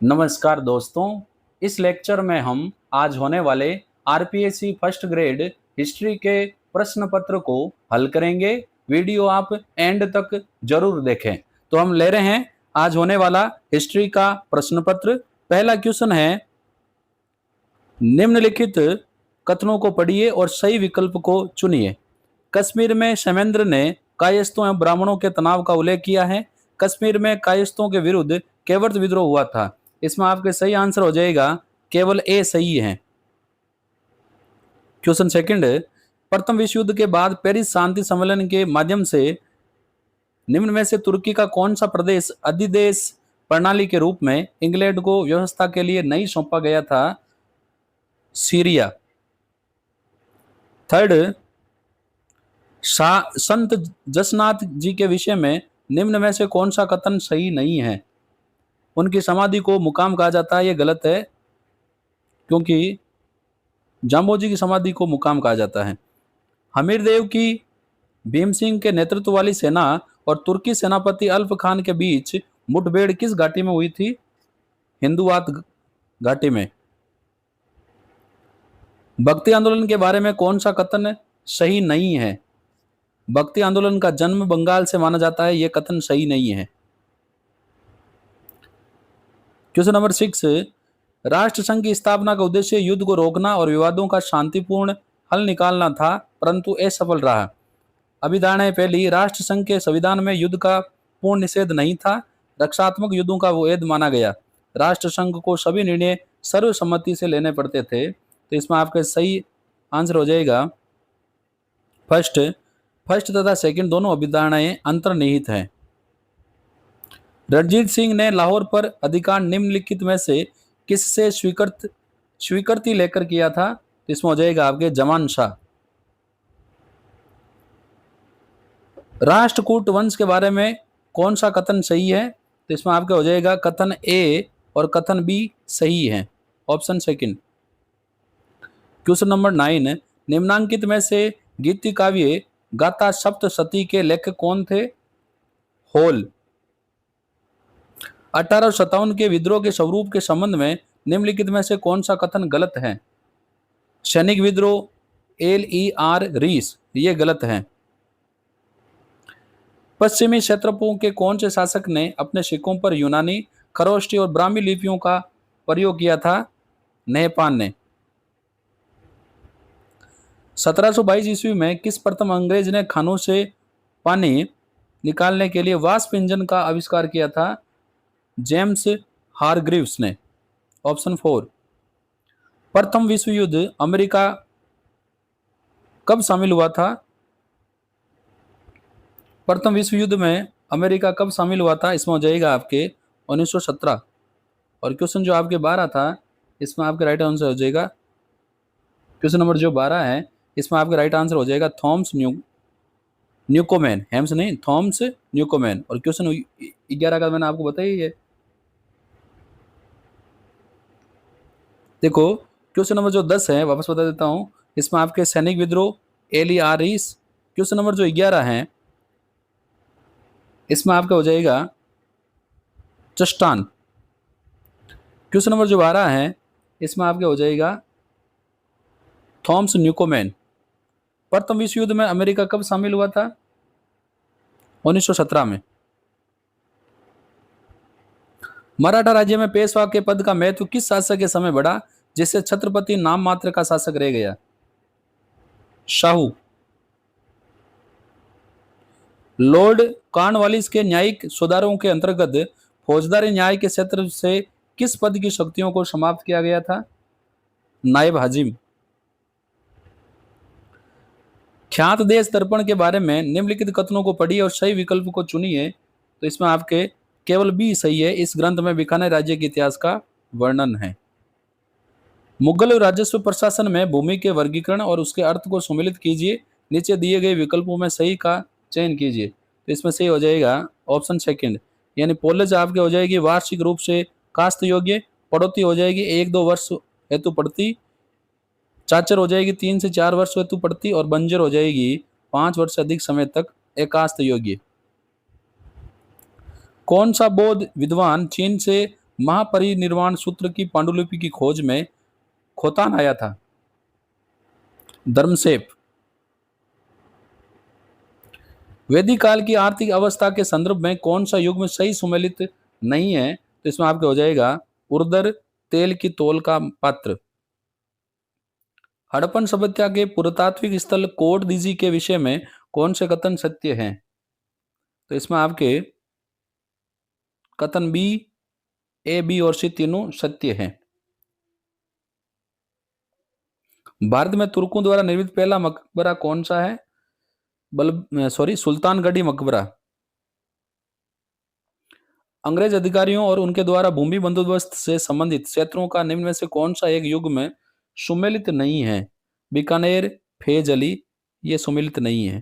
नमस्कार दोस्तों। इस लेक्चर में हम आज होने वाले आरपीएससी फर्स्ट ग्रेड हिस्ट्री के प्रश्न पत्र को हल करेंगे। वीडियो आप एंड तक जरूर देखें। तो हम ले रहे हैं आज होने वाला हिस्ट्री का प्रश्न पत्र। पहला क्वेश्चन है, निम्नलिखित कथनों को पढ़िए और सही विकल्प को चुनिए। कश्मीर में क्षेमेंद्र ने कायस्थों एवं ब्राह्मणों के तनाव का उल्लेख किया है। कश्मीर में कायस्थों के विरुद्ध कैवर्त विद्रोह हुआ था। इसमें आपके सही आंसर हो जाएगा केवल ए सही है। क्वेश्चन सेकंड, प्रथम विश्व युद्ध के बाद पेरिस शांति सम्मेलन के माध्यम से निम्न में से तुर्की का कौन सा प्रदेश अधिदेश प्रणाली के रूप में इंग्लैंड को व्यवस्था के लिए नहीं सौंपा गया था? सीरिया। थर्ड, संत जसनाथ जी के विषय में निम्न में से कौन सा कथन सही नहीं है? उनकी समाधि को मुकाम कहा जाता है, यह गलत है, क्योंकि जाम्बोजी की समाधि को मुकाम कहा जाता है। हमीरदेव की भीम सिंह के नेतृत्व वाली सेना और तुर्की सेनापति अल्फ खान के बीच मुठभेड़ किस घाटी में हुई थी? हिंदुवात घाटी में। भक्ति आंदोलन के बारे में कौन सा कथन सही नहीं है? भक्ति आंदोलन का जन्म बंगाल से माना जाता है, यह कथन सही नहीं है। क्वेश्चन नंबर 6, राष्ट्रसंघ की स्थापना का उद्देश्य युद्ध को रोकना और विवादों का शांतिपूर्ण हल निकालना था, परंतु असफल रहा। अभिधारणा पहली, राष्ट्रसंघ के संविधान में युद्ध का पूर्ण निषेध नहीं था, रक्षात्मक युद्धों का वैध माना गया। राष्ट्रसंघ को सभी निर्णय सर्वसम्मति से लेने पड़ते थे। तो इसमें आपका सही आंसर हो जाएगा फर्स्ट तथा सेकंड दोनों अभिधारणाएं अंतर्निहित हैं। रणजीत सिंह ने लाहौर पर अधिकार निम्नलिखित में से किससे स्वीकृति लेकर किया था? तो इसमें हो जाएगा आपके जमान शाह। राष्ट्रकूट वंश के बारे में कौन सा कथन सही है? तो इसमें आपका हो जाएगा कथन ए और कथन बी सही है, ऑप्शन सेकंड। क्वेश्चन नंबर 9, निम्नांकित में से गीति काव्य गाथा सप्तशती के लेखक कौन थे? होल। 1857 के विद्रोह के स्वरूप के संबंध में निम्नलिखित में से कौन सा कथन गलत है? सैनिक विद्रोह LER रीस, ये गलत है। पश्चिमी क्षेत्रपों के कौन से शासक ने अपने सिक्कों पर यूनानी, खरोष्टी और ब्राह्मी लिपियों का प्रयोग किया था? नहपान ने। 1722 ईस्वी में किस प्रथम अंग्रेज ने खानों से पानी निकालने के लिए वाष्प इंजन का आविष्कार किया था? जेम्स हारग्रीव्स ने, ऑप्शन 4। प्रथम विश्व युद्ध अमेरिका कब शामिल हुआ था? प्रथम विश्व युद्ध में अमेरिका कब शामिल हुआ था? इसमें हो जाएगा आपके 1917। और क्वेश्चन जो आपके 12 था, इसमें आपका राइट आंसर हो जाएगा, क्वेश्चन नंबर जो 12 है इसमें आपका राइट आंसर हो जाएगा थॉमस न्यूकोमैन, हेम्स नहीं, थॉमस न्यूकोमैन। और क्वेश्चन 11 का मैंने आपको बताया है। देखो क्वेश्चन नंबर जो 10 है वापस बता देता हूं, इसमें आपके सैनिक विद्रोह LER रीस। क्वेश्चन नंबर जो 11 है इसमें आपका हो जाएगा चस्टान। क्वेश्चन नंबर जो 12 है इसमें आपके हो जाएगा थॉमस न्यूकोमैन। प्रथम विश्व युद्ध में अमेरिका कब शामिल हुआ था? 1917 में। मराठा राज्य में पेशवा के पद का महत्व किस शासक के समय बढ़ा जिससे छत्रपति नाम मात्र का शासक रह गया? शाहू। लॉर्ड कॉर्नवालिस के न्यायिक सुधारों के अंतर्गत फौजदारी न्याय के क्षेत्र से किस पद की शक्तियों को समाप्त किया गया था? नायब हाजिम। ख्यात देश दर्पण के बारे में निम्नलिखित कथनों को पढ़िए और सही विकल्प को चुनिए। तो इसमें आपके केवल बी सही है। इस ग्रंथ में बीकानेर राज्य के इतिहास का वर्णन है। मुगल राजस्व प्रशासन में भूमि के वर्गीकरण और उसके अर्थ को सम्मिलित कीजिए। नीचे दिए गए विकल्पों में सही का चयन कीजिए। तो इसमें सही हो जाएगा ऑप्शन सेकंड, यानी पोलेज आपके हो जाएगी वार्षिक रूप से काश्त योग्य, पड़ोती हो जाएगी 1-2 वर्ष हेतु पड़ती, चाचर हो जाएगी 3 से 4 वर्ष हेतु पड़ती, और बंजर हो जाएगी 5 वर्ष से अधिक समय तक एकास्त योग्य। कौन सा बौद्ध विद्वान चीन से महापरिनिर्वाण सूत्र की पांडुलिपि की खोज में खोतान आया था? धर्मसेप। वैदिक काल की आर्थिक अवस्था के संदर्भ में कौन सा युग में सही सुमेलित नहीं है? तो इसमें आपके हो जाएगा उर्दर तेल की तौल का पात्र। हड़प्पन सभ्यता के पुरातात्विक स्थल कोट दीजी के विषय में कौन से कथन सत्य हैं? तो इसमें आपके कथन बी, ए, बी और सी तीनों सत्य हैं। भारत में तुर्कों द्वारा निर्मित पहला मकबरा कौन सा है? सुल्तानगढ़ी मकबरा। अंग्रेज अधिकारियों और उनके द्वारा भूमि बंदोबस्त से संबंधित क्षेत्रों का निम्न में से कौन सा एक युग में सुमेलित नहीं है? बीकानेर, फेज अली, ये सुमेलित नहीं है।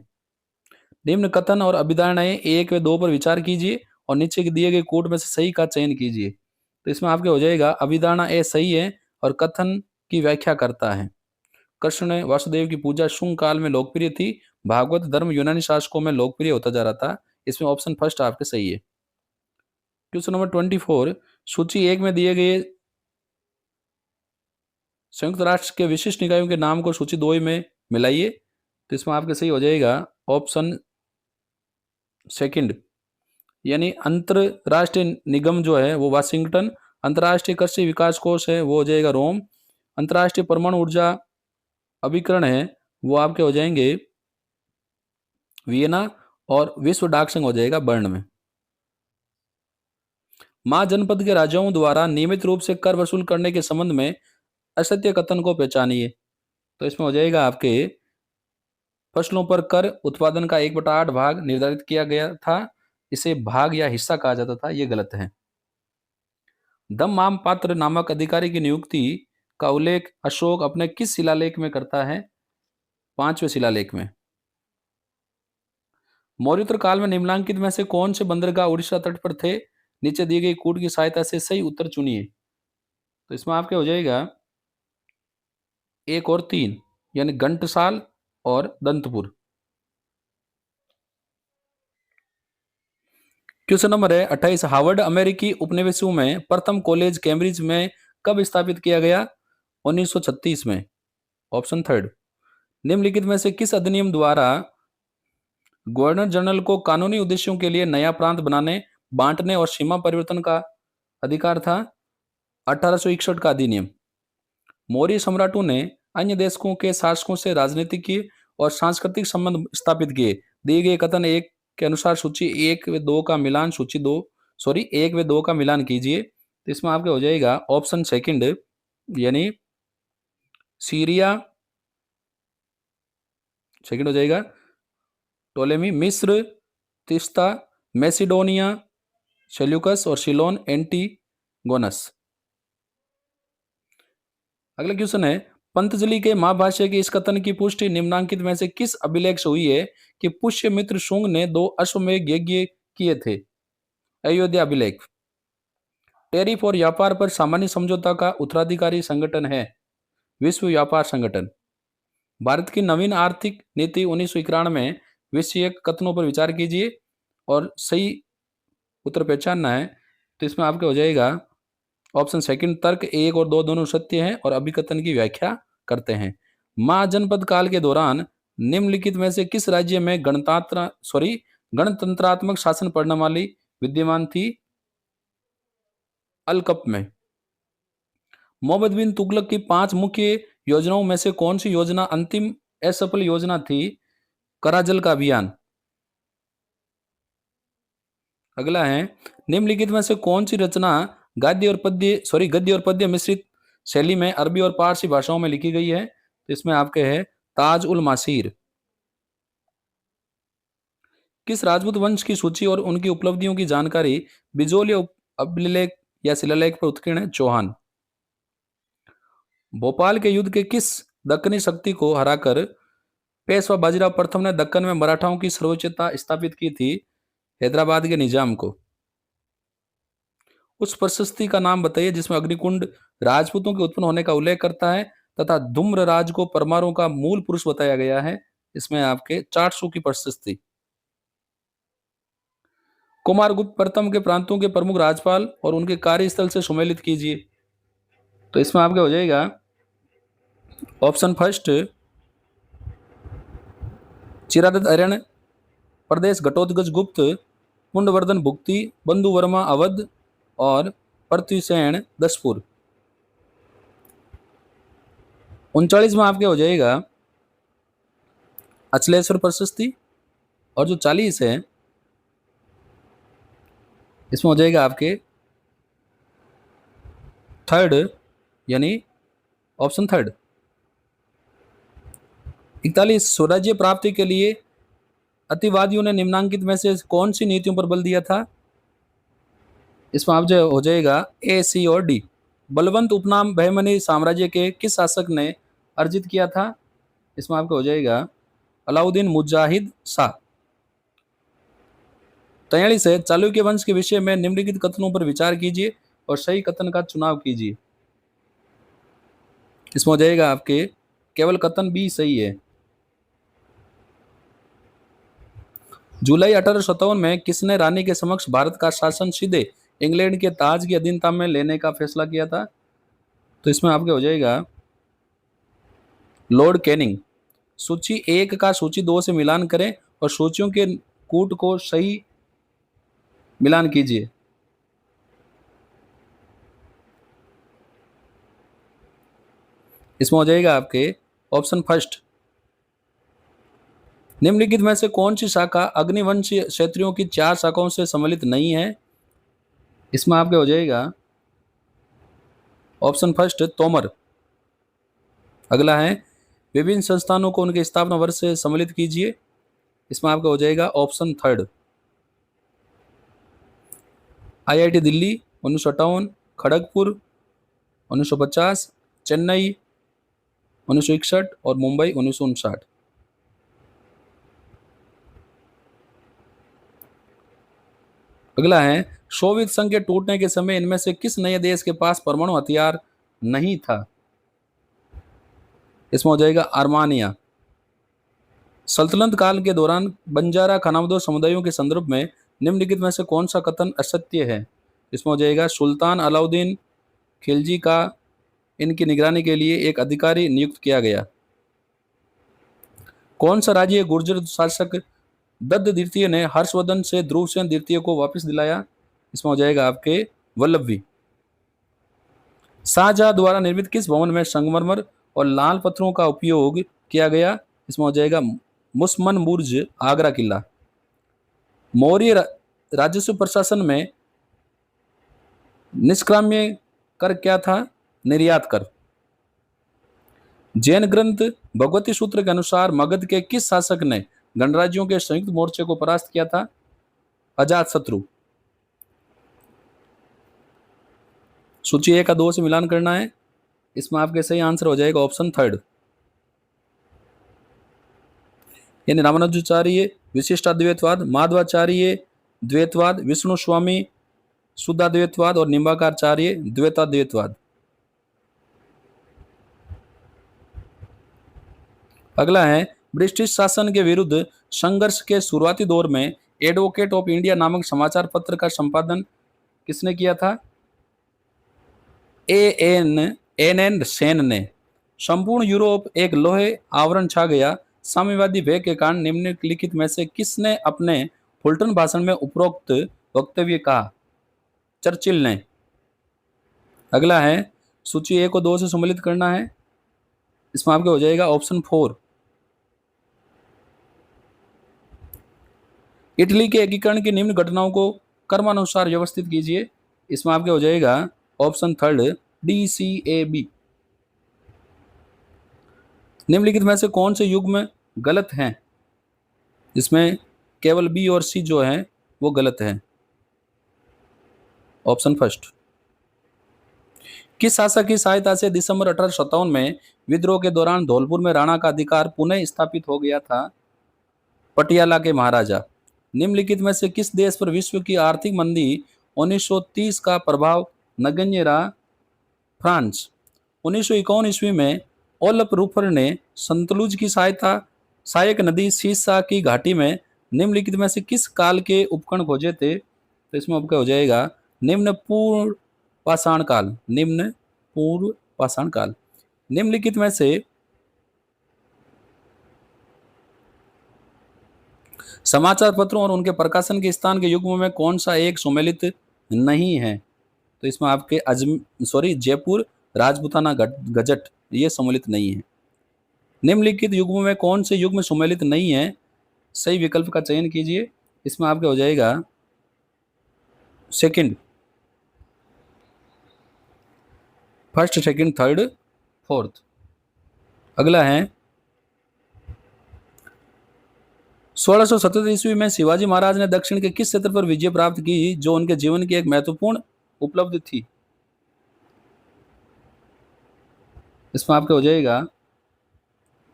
निम्न कथन और अभिधारणाएं 1 व 2 पर विचार कीजिए और नीचे के दिए गए कोड में से सही का चयन कीजिए। तो इसमें आपके हो जाएगा अभिधारणा ए सही है और कथन की व्याख्या करता है। कृष्ण वासुदेव की पूजा शुंग काल में लोकप्रिय थी। भागवत धर्म यूनानी शासकों में लोकप्रिय होता जा रहा था। इसमें ऑप्शन फर्स्ट आपके सही है। क्वेश्चन नंबर 24, सूची 1 में दिए गए संयुक्त राष्ट्र के विशिष्ट निकायों के नाम को सूची 2 में मिलाइए। तो इसमें आपके सही हो जाएगा ऑप्शन सेकंड, यानी अंतरराष्ट्रीय निगम जो है वो वाशिंगटन, अंतरराष्ट्रीय कृषि विकास कोष है वो हो जाएगा रोम, अंतरराष्ट्रीय परमाणु ऊर्जा अभिकरण है वो आपके हो जाएंगे वियना, और विश्व डाक संघ हो जाएगा बर्न में। महाजनपद के राजाओं द्वारा नियमित रूप से कर वसूल करने के संबंध में असत्य कथन को पहचानिए। तो इसमें हो जाएगा आपके फसलों पर कर उत्पादन का 1/8 भाग निर्धारित किया गया था, इसे भाग या हिस्सा कहा जाता था, ये गलत है। धम्माम पात्र नामक अधिकारी की नियुक्ति का उल्लेख अशोक अपने किस शिलालेख में करता है? 5वें शिलालेख में। मौर्योत्तर काल में निम्नलिखित में से कौन से बंदरगाह उड़ीसा तट पर थे? नीचे दी गई कूट की सहायता से सही उत्तर चुनिए। तो इसमें आपके हो जाएगा 1 और 3, यानी घंटसाल और दंतपुर। क्वेश्चन नंबर है 28, हार्वर्ड अमेरिकी उपनिवेशों में प्रथम कॉलेज कैम्ब्रिज में कब स्थापित किया गया? 1936 में, ऑप्शन थर्ड। निम्नलिखित में से किस अधिनियम द्वारा गवर्नर जनरल को कानूनी उद्देश्यों के लिए नया प्रांत बनाने, बांटने और सीमा परिवर्तन का अधिकार था? 1861 का अधिनियम। मौर्य सम्राटों ने अन्य देशों के शासकों से राजनीतिक और सांस्कृतिक संबंध स्थापित किए। दिए गए कथन 1 के अनुसार सूची 1 व 2 का मिलान 1 व 2 का मिलान कीजिए। तो इसमें आपके हो जाएगा ऑप्शन सेकंड, यानी सीरिया सेकंड हो जाएगा, टोलेमी, मिस्र, तिस्ता, मैसिडोनिया, सेल्यूकस और सिलोन एंटीगोनस। अगला क्वेश्चन है, पंतजलि के महाभाष्य के इस कथन की पुष्टि निम्नांकित में से किस अभिलेख से हुई है कि पुष्यमित्र शुंग ने 2 अश्वमेध यज्ञ किए थे? अयोध्या अभिलेख। टैरिफ और व्यापार पर सामान्य समझौता का उत्तराधिकारी संगठन है विश्व व्यापार संगठन। भारत की नवीन आर्थिक नीति 1991 में विषयक कथनों पर विचार कीजिए और सही उत्तर पहचानना है। तो इसमें आपके हो जाएगा ऑप्शन सेकंड, तर्क 1 और 2 दोनों सत्य हैं और अभिकथन की व्याख्या करते हैं। महाजनपद काल के दौरान निम्नलिखित में से किस राज्य में गणतंत्रात्मक शासन प्रणाली विद्यमान थी? अलकप में। मोहम्मद बिन तुगलक की 5 मुख्य योजनाओं में से कौन सी योजना अंतिम असफल योजना थी? कराजल का अभियान। अगला है, निम्नलिखित में से कौन सी रचना गद्य और पद्य मिश्रित शैली में अरबी और पारसी भाषाओं में लिखी गई है? तो इसमें आपके है ताज उल मासीर। किस राजपूत वंश की सूची और उनकी उपलब्धियों की जानकारी बिजोल या अभिलेख या शिलालेख पर उत्कीर्ण है? चौहान। भोपाल के युद्ध के किस दक्कनी शक्ति को हराकर पेशवा बाजीराव प्रथम ने दक्कन में मराठाओं की सर्वोच्चता स्थापित की थी? हैदराबाद के निजाम को। उस प्रशस्ति का नाम बताइए जिसमें अग्निकुंड राजपूतों के उत्पन्न होने का उल्लेख करता है तथा धूम्रराज को परमारों का मूल पुरुष बताया गया है। इसमें आपके 400 की प्रशस्ति। कुमारगुप्त प्रथम के प्रांतों के प्रमुख राज्यपाल और उनके कार्यस्थल से सुमेलित कीजिए। तो इसमें आपके हो जाएगा ऑप्शन फर्स्ट चिरादत्त अरण्य, प्रदेश घटोत्कच गुप्त, कुंडवर्धन भुक्ति, बंधु वर्मा अवध और पृथ्वीसेन दसपुर। 39 में आपके हो जाएगा अचलेश्वर प्रशस्ति, और जो 40 है इसमें हो जाएगा आपके थर्ड, यानी ऑप्शन थर्ड। 41 स्वराज्य प्राप्ति के लिए अतिवादियों ने निम्नांकित में से कौन सी नीतियों पर बल दिया था? इसमें आप जो हो जाएगा ए, सी और डी। बलवंत उपनाम बहमनी साम्राज्य के किस शासक ने अर्जित किया था? इसमें आपका हो जाएगा अलाउद्दीन मुजाहिद शाह। 43 है चालुक्य वंश के विषय में निम्नलिखित कथनों पर विचार कीजिए और सही कथन का चुनाव कीजिए। इसमें हो जाएगा आपके केवल कथन बी सही है। जुलाई 1857 में किसने रानी के समक्ष भारत का शासन सीधे इंग्लैंड के ताज की अधीनता में लेने का फैसला किया था? तो इसमें आपके हो जाएगा लॉर्ड कैनिंग। सूची 1 का सूची 2 से मिलान करें और सूचियों के कूट को सही मिलान कीजिए। इसमें हो जाएगा आपके ऑप्शन फर्स्ट। निम्नलिखित में से कौन सी शाखा अग्निवंशीय क्षेत्रियों की 4 शाखाओं से सम्मिलित नहीं है? इसमें आपके हो जाएगा ऑप्शन फर्स्ट तोमर। अगला है विभिन्न संस्थानों को उनके स्थापना वर्ष से सम्मिलित कीजिए। इसमें आपका हो जाएगा option third. IIT Delhi 1958, Kharagpur 1950, Chennai 1961 और मुंबई 1959। अगला है सोवियत संघ के टूटने के समय इनमें से किस नए देश के पास परमाणु हथियार नहीं था? इसमें हो जाएगा आर्मानिया। सल्तनत काल के दौरान बंजारा खानाबदोश समुदायों के संदर्भ में निम्नलिखित में से कौन सा कथन असत्य है? इसमें हो जाएगा सुल्तान अलाउद्दीन खिलजी का इनकी निगरानी के लिए एक अधिकारी नियुक्त किया गया। कौन सा राज्य गुर्जर शासक दत्त द्वितीय ने हर्षवर्धन से ध्रुवसेन द्वितीय को वापस दिलाया? इसमें हो जाएगा आपके वल्लभी। शाहजहां द्वारा निर्मित किस भवन में संगमरमर और लाल पत्थरों का उपयोग किया गया? इसमें हो जाएगा मुसमन बुर्ज, आगरा किला। मौर्य राजस्व प्रशासन में निष्क्राम्य कर क्या था? निर्यात कर। जैन ग्रंथ भगवती सूत्र के अनुसार मगध के किस शासक ने गणराज्यों के संयुक्त मोर्चे को परास्त किया था? अजातशत्रु। सूची 1 का 2 से मिलान करना है। इसमें आपके सही आंसर हो जाएगा ऑप्शन थर्ड, यानी रामानुजाचार्य विशिष्टाद्वैतवाद, माधवाचार्य द्वैतवाद, विष्णु स्वामी शुद्धाद्वैतवाद और निम्बाकारचार्य द्वैताद्वैतवाद। अगला है ब्रिटिश शासन के विरुद्ध संघर्ष के शुरुआती दौर में एडवोकेट ऑफ इंडिया नामक समाचार पत्र का संपादन किसने किया था? एन सेन ने। संपूर्ण यूरोप एक लोहे आवरण छा गया। साम्यवादी भय के कारण निम्नलिखित में से किसने अपने फुलटन भाषण में उपरोक्त वक्तव्य कहा? चर्चिल ने। अगला है सूची 1 को 2 से सम्मिलित करना है। इसमें आपके हो जाएगा ऑप्शन 4। इटली के एकीकरण की निम्न घटनाओं को क्रमानुसार व्यवस्थित कीजिए। इसमें आपके हो जाएगा ऑप्शन थर्ड DCAB। निम्नलिखित में से कौन से युग्म गलत हैं? इसमें केवल बी और सी जो है वो गलत है। Option first. किस शासक की सहायता से दिसंबर 1857 में विद्रोह के दौरान धौलपुर में राणा का अधिकार पुनः स्थापित हो गया था? पटियाला के महाराजा। निम्नलिखित में से किस देश पर विश्व की आर्थिक मंदी 1930 का प्रभाव नगण्य रहा? फ्रांस। 1951 ईस्वी में ओलफ रूफर ने संतलुज की सहायक नदी सीसा की घाटी में निम्नलिखित में से किस काल के उपकरण खोजे थे? तो इसमें आपका हो जाएगा निम्न पूर्व पाषाण काल। निम्न पूर्व पाषाण काल। निम्नलिखित में से समाचार पत्रों और उनके प्रकाशन के स्थान के युग्म में कौन सा एक सम्मिलित नहीं है? तो इसमें आपके जयपुर राजपूताना गजट, ये सम्मिलित नहीं है। निम्नलिखित युग्म में कौन से युग्म सम्मिलित नहीं है? सही विकल्प का चयन कीजिए। इसमें आपके हो जाएगा second, first, second, third, fourth. अगला है 1677 ईस्वी में शिवाजी महाराज ने दक्षिण के किस क्षेत्र पर विजय प्राप्त की जो उनके जीवन की एक महत्वपूर्ण उपलब्धि थी? इसमें आपके हो जाएगा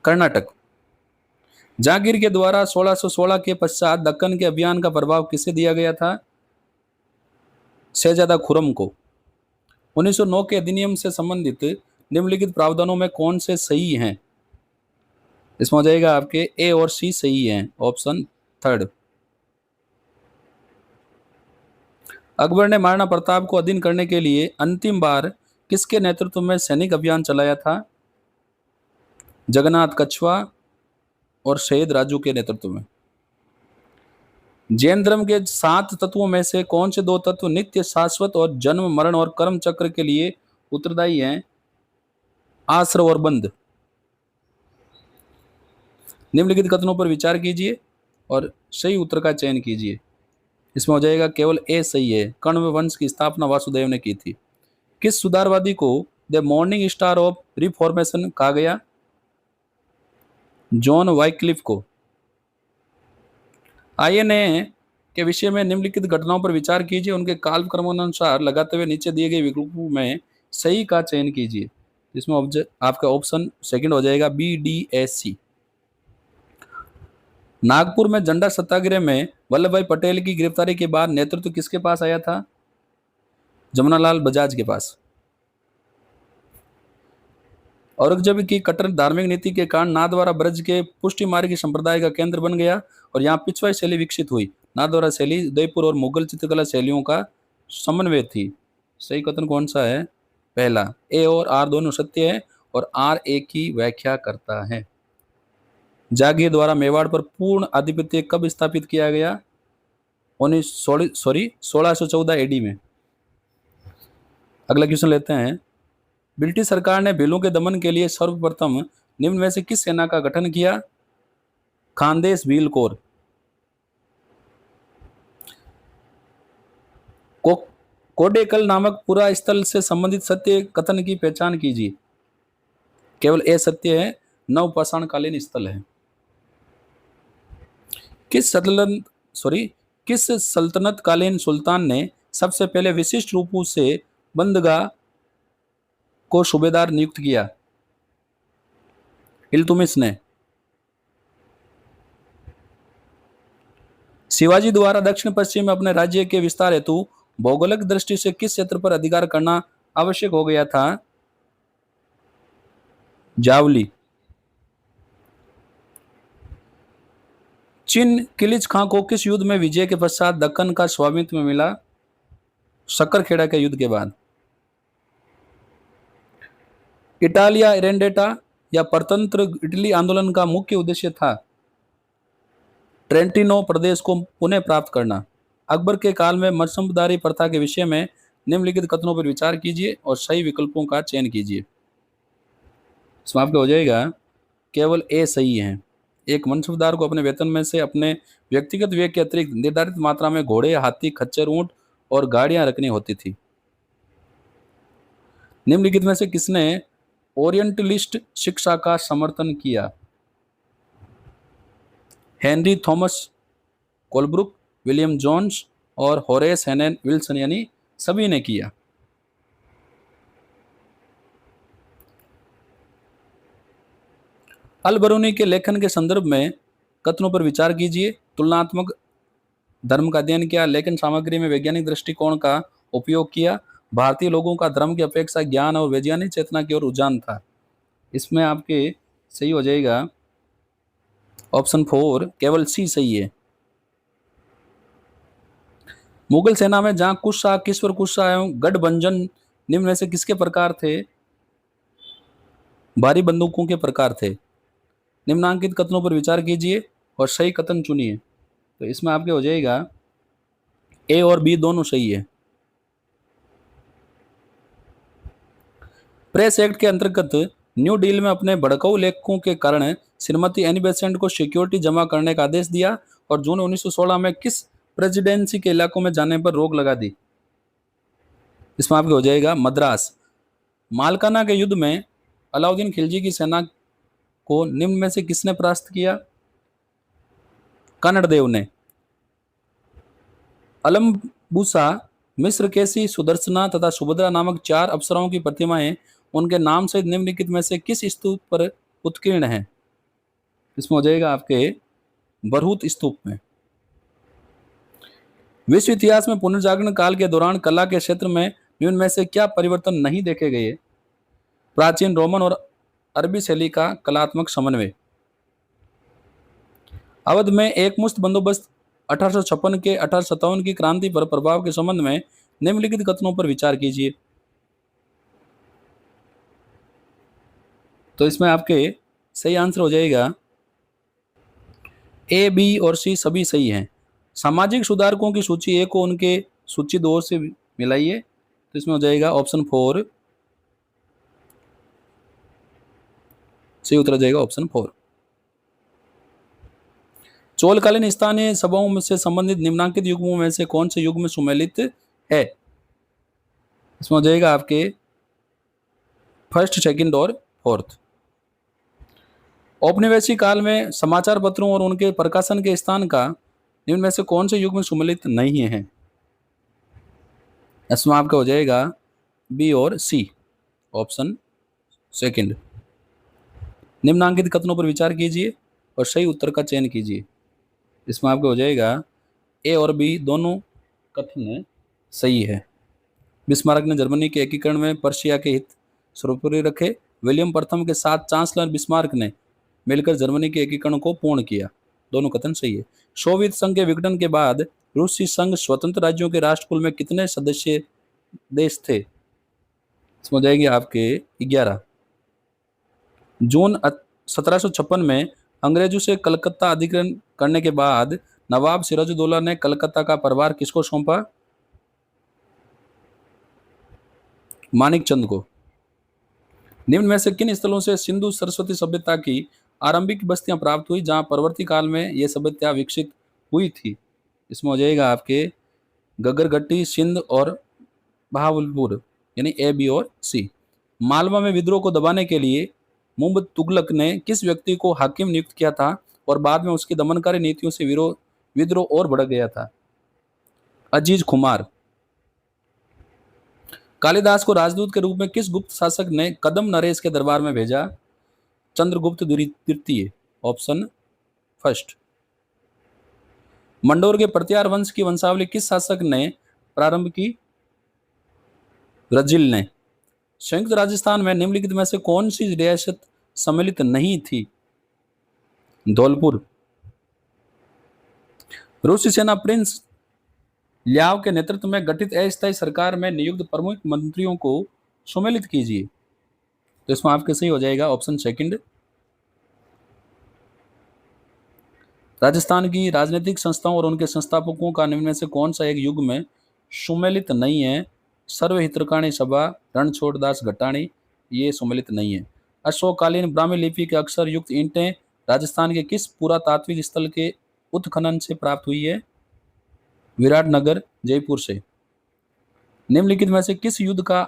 कर्नाटक। जहांगीर के द्वारा 1616 के पश्चात दक्कन के अभियान का प्रभाव किसे दिया गया था? शहजादा खुर्रम को। 1909 के अधिनियम से संबंधित निम्नलिखित प्रावधानों में कौन से सही हैं? इसमें हो जाएगा आपके ए और सी सही हैं, ऑप्शन थर्ड। अकबर ने महाराणा प्रताप को अधीन करने के लिए अंतिम बार किसके नेतृत्व में सैनिक अभियान चलाया था? जगन्नाथ कछुआ और शहीद राजू के नेतृत्व में। जैन धर्म के 7 तत्वों में से कौन से 2 तत्व नित्य, शाश्वत और जन्म, मरण और कर्म चक्र के लिए उत्तरदायी हैं? आश्रव और बंध। निम्नलिखित कथनों पर विचार कीजिए और सही उत्तर का चयन कीजिए। इसमें हो जाएगा केवल ए सही है। कण्व वंश की स्थापना वासुदेव ने की थी। किस सुधारवादी को the morning star of reformation कहा गया? जॉन वाइक्लिफ को। आईएनए के विषय में निम्नलिखित घटनाओं पर विचार कीजिए, उनके कालक्रमानुसार लगाते हुए नीचे दिए गए विकल्पों में सही का चयन कीजिए। इसमें आपका ऑप्शन सेकंड हो जाएगा बी, डी, एस, सी। नागपुर में झंडा सत्याग्रह में वल्लभ भाई पटेल की गिरफ्तारी के बाद नेतृत्व किसके पास आया था? जमनालाल बजाज के पास। औरंगजेब की कट्टर धार्मिक नीति के कारण नाथद्वारा ब्रज के पुष्टि मार्गी संप्रदाय का केंद्र बन गया और यहाँ पिछवाई शैली विकसित हुई। नाथद्वारा शैली उदयपुर और मुगल चित्रकला शैलियों का समन्वय थी। सही कथन कौन सा है? पहला। ए और आर दोनों सत्य है और आर ए की व्याख्या करता है। जागीर द्वारा मेवाड़ पर पूर्ण आधिपत्य कब स्थापित किया गया? 1614 एडी में। अगला क्वेश्चन लेते हैं। ब्रिटिश सरकार ने भीलों के दमन के लिए सर्वप्रथम निम्न में से किस सेना का गठन किया? खानदेश भील कोर। कोडेकल नामक पुरा स्थल से संबंधित सत्य कथन की पहचान कीजिए। केवल ए सत्य है, नवपाषाणकालीन स्थल है। किस सल्तनत कालीन सुल्तान ने सबसे पहले विशिष्ट रूपों से बंदगाह को सूबेदार नियुक्त किया? इल्तुमिश ने। शिवाजी द्वारा दक्षिण पश्चिम में अपने राज्य के विस्तार हेतु भौगोलिक दृष्टि से किस क्षेत्र पर अधिकार करना आवश्यक हो गया था? जावली। चीन किलिच खां को किस युद्ध में विजय के पश्चात दक्कन का स्वामित्व मिला? सक्करखेड़ा के युद्ध के बाद। इटालिया इरेंडेटा या परतंत्र इटली आंदोलन का मुख्य उद्देश्य था? ट्रेंटिनो प्रदेश को पुनः प्राप्त करना। अकबर के काल में मसमदारी प्रथा के विषय में निम्नलिखित कथनों पर विचार कीजिए और सही विकल्पों का चयन कीजिए। समाप्त हो जाएगा केवल ए सही है। एक मनसबदार को अपने वेतन में से अपने व्यक्तिगत व्यय के अतिरिक्त निर्धारित मात्रा में घोड़े, हाथी, खच्चर, ऊंट और गाड़ियां रखनी होती थी। निम्नलिखित में से किसने ओरिएंटलिस्ट शिक्षा का समर्थन किया? Henry Thomas Colebrooke, William Jones और होरेस हेनेन विल्सन, यानी सभी ने किया। अल बरूनी के लेखन के संदर्भ में कथनों पर विचार कीजिए। तुलनात्मक धर्म का अध्ययन किया, लेखन सामग्री में वैज्ञानिक दृष्टिकोण का उपयोग किया, भारतीय लोगों का धर्म की अपेक्षा ज्ञान और वैज्ञानिक चेतना की ओर रुझान था। इसमें आपके सही हो जाएगा ऑप्शन 4, केवल सी सही है। मुगल सेना में जहां कुशा, किश्वर कुशा एवं गठबंधन निम्न में से किसके प्रकार थे? भारी बंदूकों के प्रकार थे। निम्नांकित कथनों पर विचार कीजिए और सही कथन चुनिए। तो इसमें आपके हो जाएगा ए और बी दोनों सही है। प्रेस एक्ट के अंतर्गत न्यू डील में अपने भड़काऊ लेखों के कारण श्रीमती एनी बेसेंट को सिक्योरिटी जमा करने का आदेश दिया और जून 1916 में किस प्रेसिडेंसी के इलाकों में जाने पर रोक लगा दी? इसमें आपके हो जाएगा मद्रास। मालकाना के युद्ध में अलाउद्दीन खिलजी की सेना को निम्न में से किसने परास्त किया? कन्नड़देव ने। अलम्बुसा, मिस्र केसी, सुदर्शना तथा सुभद्रा नामक 4 अप्सराओं की प्रतिमाएं उनके नाम से निम्नलिखित में से किस स्तूप पर उत्कीर्ण है? इसमें हो जाएगा आपके बरहूत स्तूप में। विश्व इतिहास में पुनर्जागरण काल के दौरान कला के क्षेत्र में निम्न में से क्या परिवर्तन नहीं देखे गए? प्राचीन रोमन और अरबी शैली का कलात्मक समन्वय। अवध में एक मुश्त बंदोबस्त 1856 के 1857 की क्रांति पर प्रभाव के संबंध में निम्नलिखित कथनों पर विचार कीजिए। तो इसमें आपके सही आंसर हो जाएगा ए, बी और सी सभी सही हैं। सामाजिक सुधारकों की सूची ए को उनके सूची 2 से मिलाइए। तो इसमें हो जाएगा ऑप्शन 4, सही उत्तर जाएगा ऑप्शन 4। चोलकालीन स्थानीय सभाओं से संबंधित निम्नांकित युग्मों में से कौन से युग्म सुमेलित है? इसमें हो जाएगा आपके फर्स्ट, सेकंड और फोर्थ। औपनिवेशिक काल में समाचार पत्रों और उनके प्रकाशन के स्थान का निम्न में से कौन से युग्म सुमेलित नहीं है? इसमें आपका हो जाएगा बी और सी, ऑप्शन सेकंड। निम्नांकित कथनों पर विचार कीजिए और सही उत्तर का चयन कीजिए। इसमें आपका हो जाएगा ए और बी दोनों कथन सही है। बिस्मार्क ने जर्मनी के एकीकरण में पर्शिया के हित सर्वोपरि रखे। विलियम प्रथम के साथ चांसलर बिस्मार्क ने मिलकर जर्मनी के एकीकरण को पूर्ण किया। दोनों कथन सही है। सोवियत संघ के विघटन के बाद रूसी संघ स्वतंत्र राज्यों के राष्ट्रकुल में कितने सदस्य देश थे? इसमें हो जाएगी आपके 11। जून 1756 में अंग्रेजों से कलकत्ता अधिग्रहण करने के बाद नवाब सिराजुद्दौला ने कलकत्ता का प्रभार किसको सौंपा? मानिक चंद को। निम्न में से किन स्थलों से सिंधु सरस्वती सभ्यता की आरंभिक बस्तियां प्राप्त हुई जहां परवर्ती काल में यह सभ्यता विकसित हुई थी? इसमें हो जाएगा आपके गगरगट्टी, सिंध और बहावलपुर, यानी ए, बी और सी। मालवा में विद्रोह को दबाने के लिए मुहम्मद तुगलक ने किस व्यक्ति को हाकिम नियुक्त किया था और बाद में उसकी दमनकारी नीतियों से विद्रोह और बढ़ गया था? अजीज खुमार। कालिदास को राजदूत के रूप में किस गुप्त शासक ने कदम नरेश के दरबार में भेजा? चंद्रगुप्त द्वितीय, ऑप्शन फर्स्ट। मंडोर के प्रत्यार वंश की वंशावली किस शासक ने प्रारंभ की? रजिल ने। संयुक्त राजस्थान में निम्नलिखित में से कौन सी रियासत सम्मिलित नहीं थी? धौलपुर। रूसी सेना प्रिंस लियाव के नेतृत्व में गठित अस्थायी सरकार में नियुक्त प्रमुख मंत्रियों को सम्मिलित कीजिए। तो इसमें आपके सही हो जाएगा ऑप्शन सेकंड। राजस्थान की राजनीतिक संस्थाओं और उनके संस्थापकों का निम्न में से कौन सा एक युग में सम्मिलित नहीं है? सर्वहितकाणी सभा, रणछोड़ दास घटानी, ये सम्मिलित नहीं है। अशोककालीन ब्राह्मी लिपि के अक्षर युक्त ईंटें राजस्थान के किस पुरातात्विक स्थल के उत्खनन से प्राप्त हुई है? विराटनगर, जयपुर से। निम्नलिखित में से किस युद्ध का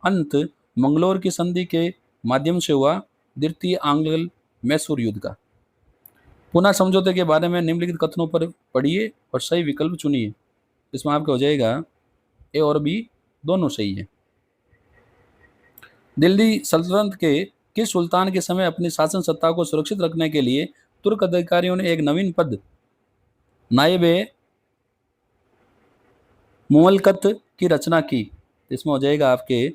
अंत मंगलोर की संधि के माध्यम से हुआ? द्वितीय आंग्ल मैसूर युद्ध का। पुनः समझौते के बारे में निम्नलिखित कथनों पर पढ़िए और सही विकल्प चुनिए। इसमें आपका हो जाएगा ए और बी दोनों सही है। दिल्ली सल्तनत के किस सुल्तान के समय अपनी शासन सत्ता को सुरक्षित रखने के लिए तुर्क अधिकारियों ने एक नवीन पद नायबे मुमलकत की रचना की? इसमें हो जाएगा आपके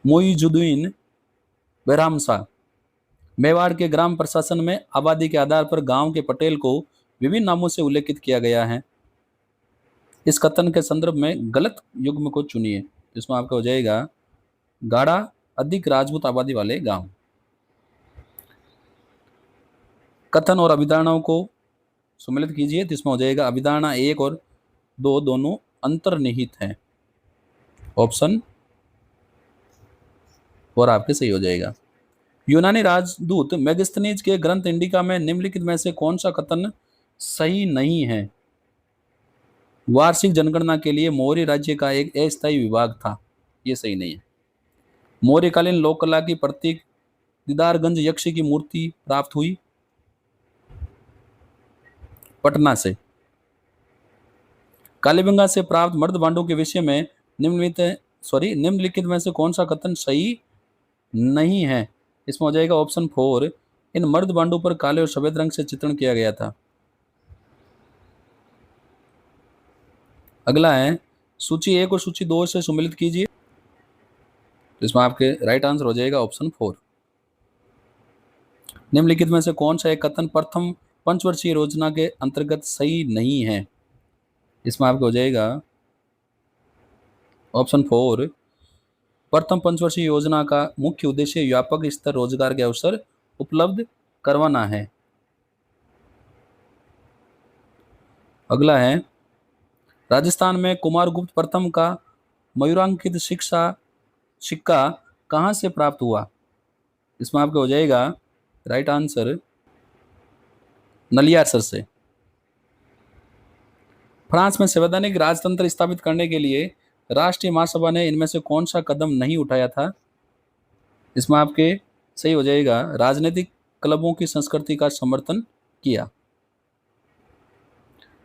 मुइजुद्दीन बैराम शाह। मेवाड़ के ग्राम प्रशासन में आबादी के आधार पर गांव के पटेल को विभिन्न नामों से उल्लेखित किया गया है। इस कथन के संदर्भ में गलत युग्म को चुनिए। इसमें आपका हो जाएगा गाढ़ा अधिक राजपूत आबादी वाले गांव। कथन और अभिधारणाओं को सम्मिलित कीजिए। तो इसमें हो जाएगा अभिधारणा 1 और 2 दोनों अंतर्निहित हैं। ऑप्शन 4 आपके सही हो जाएगा। यूनानी राजदूत मेगास्थनीज के ग्रंथ इंडिका में निम्नलिखित में से कौन सा कथन सही नहीं है? वार्षिक जनगणना के लिए मौर्य राज्य का एक अस्थायी विभाग था। ये सही नहीं है। मौर्यकालीन लोक कला की प्रतीक दीदारगंज यक्ष की मूर्ति प्राप्त हुई पटना से। कालीबंगा से प्राप्त मर्द भांडों के विषय में निम्नलिखित में से कौन सा कथन सही नहीं है? इसमें हो जाएगा ऑप्शन 4, इन मर्द भांडों पर काले और सफेद रंग से चित्रण किया गया था। अगला है सूची 1 और सूची 2 से सम्मिलित कीजिए। तो इसमें आपके राइट आंसर हो जाएगा ऑप्शन 4। निम्नलिखित में से कौन सा एक कथन प्रथम पंचवर्षीय योजना के अंतर्गत सही नहीं है? इसमें आपको हो जाएगा ऑप्शन 4, प्रथम पंचवर्षीय योजना का मुख्य उद्देश्य व्यापक स्तर रोजगार के अवसर उपलब्ध करवाना है। अगला है राजस्थान में कुमारगुप्त प्रथम का मयूरांकित सिक्का कहां से प्राप्त हुआ? इसमें आपका हो जाएगा राइट आंसर नलियासर से। फ्रांस में संवैधानिक राजतंत्र स्थापित करने के लिए राष्ट्रीय महासभा ने इनमें से कौन सा कदम नहीं उठाया था? इसमें आपके सही हो जाएगा राजनीतिक क्लबों की संस्कृति का समर्थन किया।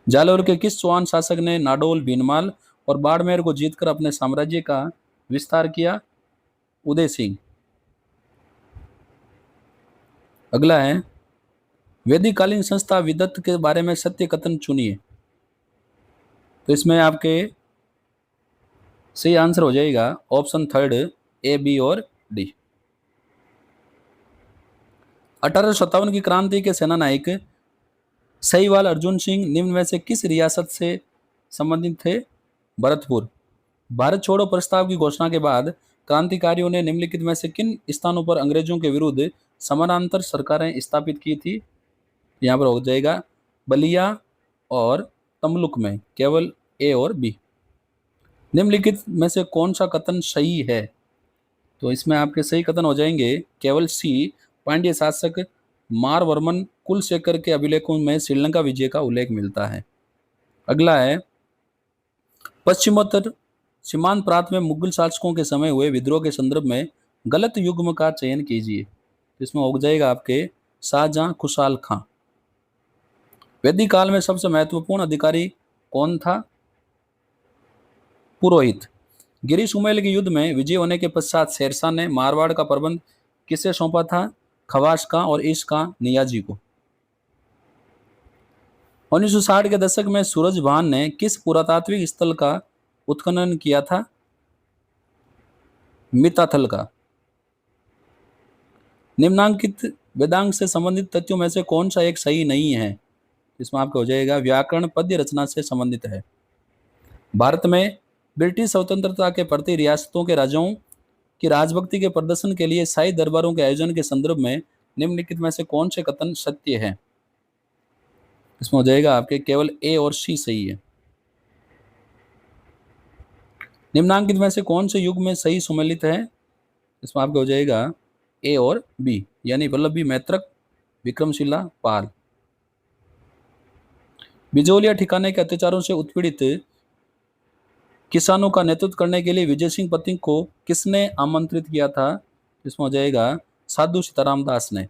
जालौर के किस चौहान शासक ने नाडोल, भीनमाल और बाड़मेर को जीतकर अपने साम्राज्य का विस्तार किया? उदय सिंह। अगला है वैदिक कालीन संस्था विदत्त के बारे में सत्य कथन चुनिए। तो इसमें आपके सही आंसर हो जाएगा ऑप्शन 3 A, B और D। 1857 की क्रांति के सेनानायक सहीवाल अर्जुन सिंह निम्न में से किस रियासत से संबंधित थे? भरतपुर। भारत छोड़ो प्रस्ताव की घोषणा के बाद क्रांतिकारियों ने निम्नलिखित में से किन स्थानों पर अंग्रेजों के विरुद्ध समानांतर सरकारें स्थापित की थी? यहाँ पर हो जाएगा बलिया और तमलुक में। केवल A और B। निम्नलिखित में से कौन सा कथन सही है? तो इसमें आपके सही कथन हो जाएंगे केवल C, पांड्य शासक मारवर्मन कुलशेखर के अभिलेखों में श्रीलंका विजय का उल्लेख मिलता है। अगला है पश्चिमोत्तर सीमांत प्रांत में मुगल शासकों के समय हुए विद्रोह के संदर्भ में गलत युग्म का चयन कीजिए। इसमें हो जाएगा आपके शाहजहां खुशहाल खां। वैदिक काल में सबसे महत्वपूर्ण अधिकारी कौन था? पुरोहित। गिरी सुमेल के युद्ध में विजय होने के पश्चात शेरशाह ने मारवाड़ का प्रबंध किसे सौंपा था? खवास खां और ईश खां नियाजी को। 1960 के दशक में सूरजभान ने किस पुरातात्विक स्थल का उत्खनन किया था? मिताथल का। निम्नांकित वेदांग से संबंधित तथ्यों में से कौन सा एक सही नहीं है? इसमें आपका हो जाएगा व्याकरण पद्य रचना से संबंधित है। भारत में ब्रिटिश स्वतंत्रता के प्रति रियासतों के राजाओं की राजभक्ति के प्रदर्शन के लिए शाही दरबारों के आयोजन के संदर्भ में निम्नलिखित में से कौन से कथन सत्य है? इसमें हो जाएगा आपके केवल A और C सही है। निम्नांकित में से कौन से युग में सही सम्मिलित है? इसमें आपका हो जाएगा A और B, यानी वल्लभी मैत्रक, विक्रमशिला, पाल। बिजोलिया ठिकाने के अत्याचारों से उत्पीड़ित किसानों का नेतृत्व करने के लिए विजय सिंह पथिक को किसने आमंत्रित किया था? इसमें हो जाएगा साधु सीताराम दास ने।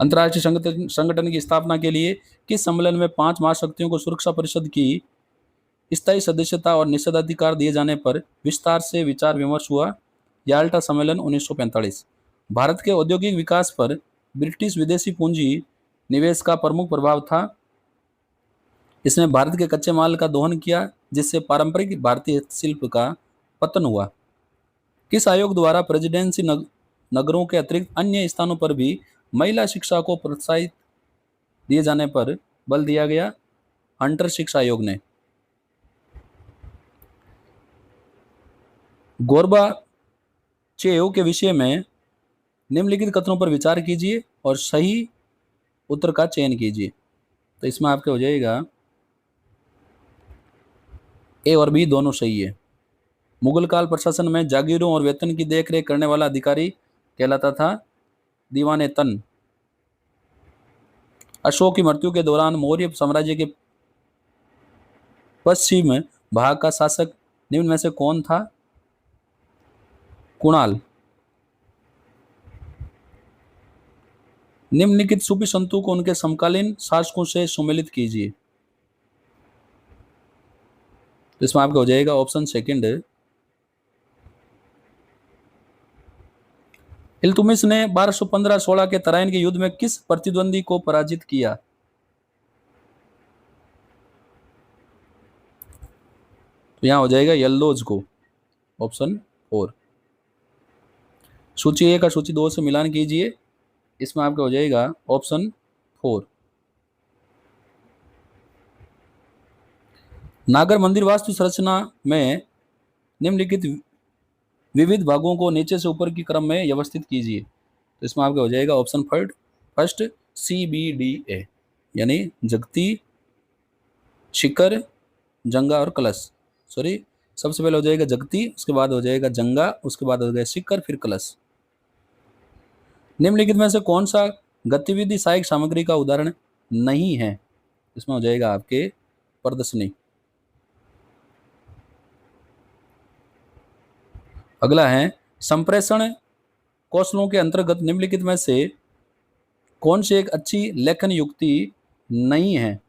अंतर्राष्ट्रीय संगठन की स्थापना के लिए किस सम्मेलन में 5 महाशक्तियों को सुरक्षा परिषद की स्थायी सदस्यता और निषेधाधिकार दिए जाने पर विस्तार से विचार विमर्श हुआ? याल्टा सम्मेलन 1945। भारत के औद्योगिक विकास पर ब्रिटिश विदेशी पूंजी निवेश का प्रमुख प्रभाव था? इसने भारत के कच्चे माल का दोहन किया, जिससे पारंपरिक भारतीय शिल्प का पतन हुआ। किस आयोग द्वारा प्रेसिडेंसी नगरों के अतिरिक्त अन्य स्थानों पर भी महिला शिक्षा को प्रोत्साहित दिए जाने पर बल दिया गया? हंटर शिक्षा आयोग ने। गोर्बाचेव के विषय में निम्नलिखित कथनों पर विचार कीजिए और सही उत्तर का चयन कीजिए। तो इसमें आपके हो जाएगा ए और बी दोनों सही है। मुगल काल प्रशासन में जागीरों और वेतन की देखरेख करने वाला अधिकारी कहलाता था दीवाने तन। अशोक की मृत्यु के दौरान मौर्य साम्राज्य के पश्चिम भाग का शासक निम्न में से कौन था? कुणाल। निम्नलिखित सूफी संतों को उनके समकालीन शासकों से सुमेलित कीजिए। इसमें आपका हो जाएगा ऑप्शन सेकंड। इल्तुतमिश ने 1215-16 के तराइन के युद्ध में किस प्रतिद्वंदी को पराजित किया? तो यहां हो जाएगा यल्लोज को, ऑप्शन 4। सूची 1 का सूची 2 से मिलान कीजिए। इसमें आपका हो जाएगा ऑप्शन 4। नागर मंदिर वास्तु संरचना में निम्नलिखित विविध भागों को नीचे से ऊपर की क्रम में व्यवस्थित कीजिए। तो इसमें आपका हो जाएगा ऑप्शन फर्स्ट CBDA, यानी जगती, शिखर, जंगा और कलश। सॉरी, सबसे पहले हो जाएगा जगती, उसके बाद हो जाएगा जंगा, उसके बाद हो जाएगा शिखर, फिर कलश। निम्नलिखित में से कौन सा गतिविधि सहायक सामग्री का उदाहरण नहीं है? इसमें हो जाएगा आपके प्रदर्शनी। अगला है संप्रेषण कौशलों के अंतर्गत निम्नलिखित में से कौन सी एक अच्छी लेखन युक्ति नहीं है?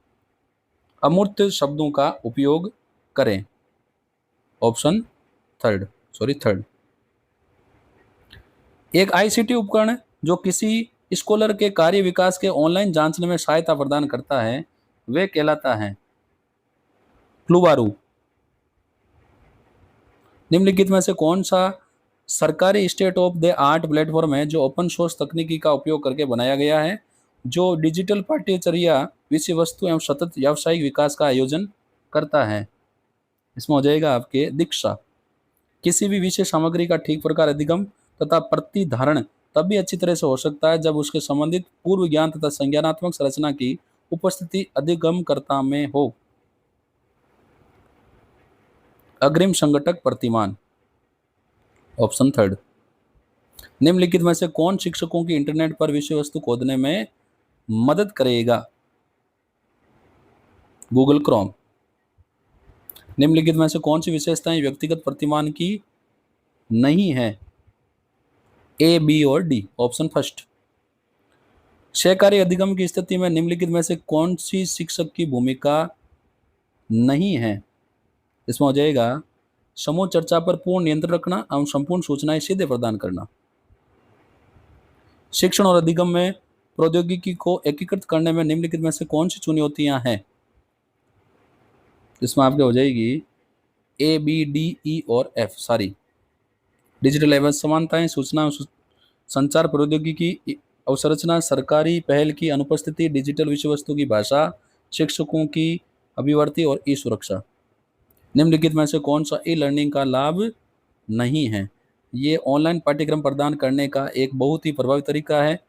अमूर्त शब्दों का उपयोग करें। Option third. एक ICT उपकरण जो किसी स्कॉलर के कार्य विकास के ऑनलाइन जांचने में सहायता प्रदान करता है वे कहलाता है क्लूबारू। निम्नलिखित में से कौन सा सरकारी state of the art platform है जो ओपन सोर्स तकनीकी का उपयोग करके बनाया गया है, जो डिजिटल पाठ्यचर्या, विषय वस्तु एवं सतत व्यावसायिक विकास का आयोजन करता है? इसमें हो जाएगा आपके दीक्षा। किसी भी विषय सामग्री का ठीक प्रकार अधिगम तथा प्रतिधारण तभी अच्छी तरह से हो सकता है जब उसके संबंधित पूर्व ज्ञान तथा संज्ञानात्मक संरचना की उपस्थिति अधिगमकर्ता में हो। अग्रिम संगठक प्रतिमान, ऑप्शन थर्ड। निम्नलिखित में से कौन शिक्षकों की इंटरनेट पर विषय वस्तु खोजने में मदद करेगा? Google Chrome. निम्नलिखित में से कौन सी विशेषताएं व्यक्तिगत प्रतिमान की नहीं है? A, B और D, ऑप्शन फर्स्ट। सहकारी अधिगम की स्थिति में निम्नलिखित में से कौन सी शिक्षक की भूमिका नहीं है? इसमें हो जाएगा समूह चर्चा पर पूर्ण नियंत्रण रखना एवं संपूर्ण सूचनाएं सीधे प्रदान करना। शिक्षण और अधिगम में प्रौद्योगिकी को एकीकृत करने में निम्नलिखित में से कौन सी चुनौतियां हैं? इसमें आपके हो जाएगी A, B, D, E और F सारी। डिजिटल एवं समानताएं, सूचना संचार प्रौद्योगिकी अवसंरचना, सरकारी पहल की अनुपस्थिति, डिजिटल विषय वस्तु की भाषा, शिक्षकों की अभिवर्ती और ई सुरक्षा। निम्नलिखित में से कौन सा ई लर्निंग का लाभ नहीं है? ये ऑनलाइन पाठ्यक्रम प्रदान करने का एक बहुत ही प्रभावी तरीका है।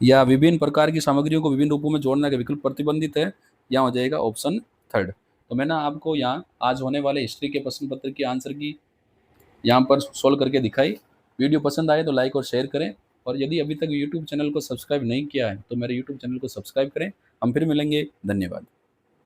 या विभिन्न प्रकार की सामग्रियों को विभिन्न रूपों में जोड़ने का विकल्प प्रतिबंधित है। यहाँ हो जाएगा ऑप्शन थर्ड। तो मैंने आपको यहाँ आज होने वाले हिस्ट्री के प्रश्न पत्र की आंसर की यहाँ पर सोल्व करके दिखाई। वीडियो पसंद आए तो लाइक और शेयर करें, और यदि अभी तक यूट्यूब चैनल को सब्सक्राइब नहीं किया है तो मेरे यूट्यूब चैनल को सब्सक्राइब करें। हम फिर मिलेंगे। धन्यवाद।